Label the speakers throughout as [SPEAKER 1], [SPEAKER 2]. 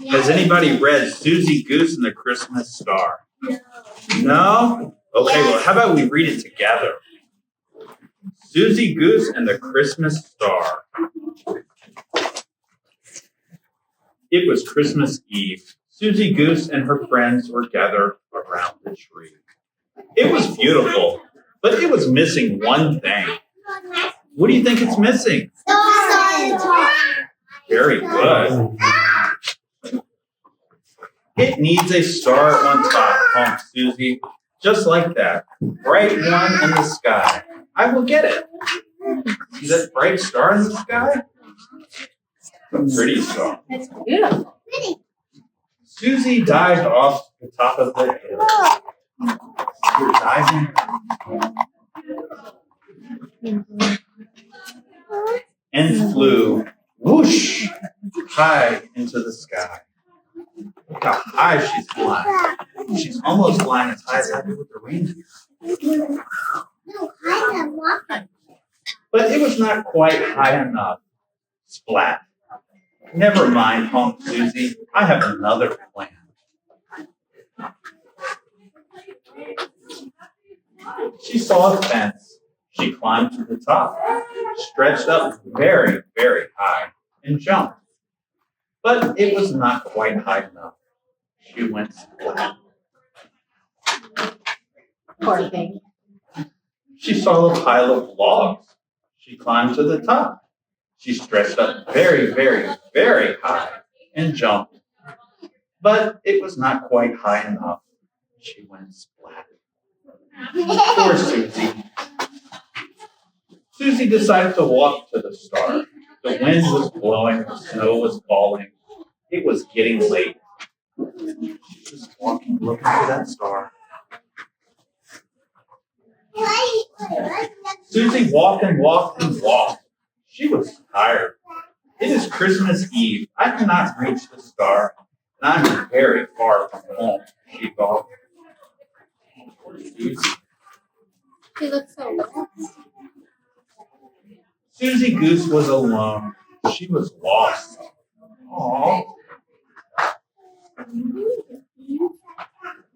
[SPEAKER 1] Has anybody read Suzy Goose and the Christmas Star? No? Okay, well, how about we read it together? Suzy Goose and the Christmas Star. It was Christmas Eve. Suzy Goose and her friends were gathered around the tree. It was beautiful, but it was missing one thing. What do you think it's missing? Very good. It needs a star on top, honked Suzy. Just like that. Bright one in the sky. I will get it. See that bright star in the sky? A pretty star.
[SPEAKER 2] It's beautiful.
[SPEAKER 1] Suzy dived off the top of the hill. You're diving. And flew whoosh high into the sky. Look how high she's flying. She's almost flying as high as I do with the reindeer. But it was not quite high enough. Splat. Never mind, honked Suzy. I have another plan. She saw a fence. She climbed to the top, stretched up very, very high, and jumped. But it was not quite high enough. She went splat.
[SPEAKER 2] Poor thing.
[SPEAKER 1] She saw a pile of logs. She climbed to the top. She stretched up very, very, very high and jumped. But it was not quite high enough. She went splat. Poor Suzy. Suzy decided to walk to the star. The wind was blowing, the snow was falling. It was getting late. She was walking, looking for that star. Suzy walked and walked and walked. She was tired. It is Christmas Eve. I cannot reach the star, and I'm very far from home, she thought.
[SPEAKER 2] She looks so lost.
[SPEAKER 1] Suzy Goose was alone. She was lost. Aww.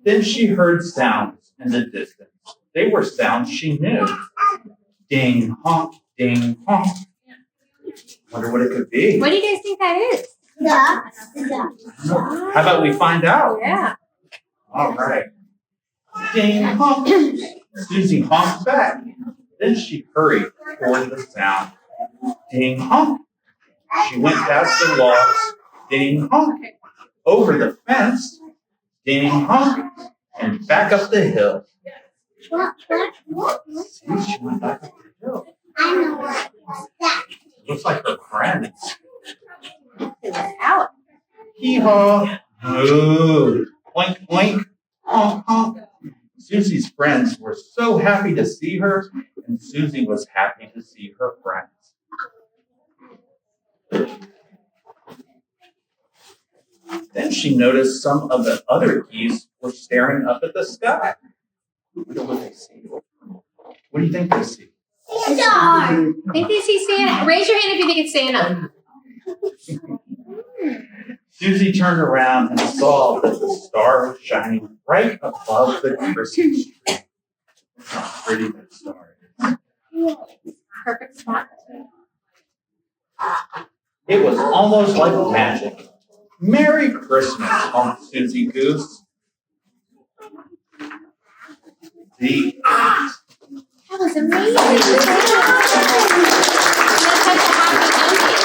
[SPEAKER 1] Then she heard sounds in the distance. They were sounds she knew. Ding, honk, ding, honk. Wonder what it could be.
[SPEAKER 2] What do you guys think that is?
[SPEAKER 1] How about we find out?
[SPEAKER 2] Yeah.
[SPEAKER 1] All right. Ding, honk. Suzy honked back. Then she hurried toward the sound. Ding, honk. She went past the logs. Ding, honk. Over the fence. Ding, honk. And back up the hill. See, she went back up the hill.
[SPEAKER 3] I know what's that.
[SPEAKER 1] Looks like her friends.
[SPEAKER 2] It was out.
[SPEAKER 1] Hee-haw. Moo. Oink, oink. Honk, honk. Suzy's friends were so happy to see her, and Suzy was happy to see her friends. Then she noticed some of the other geese were staring up at the sky. What do they see? What do you think they see?
[SPEAKER 2] I think they see Santa. Raise your hand if you think it's Santa.
[SPEAKER 1] Suzy turned around and saw that the star was shining right above the Christmas tree. Look how pretty that star is.
[SPEAKER 2] Perfect spot.
[SPEAKER 1] It was almost like magic. Merry Christmas, honked Suzy Goose. The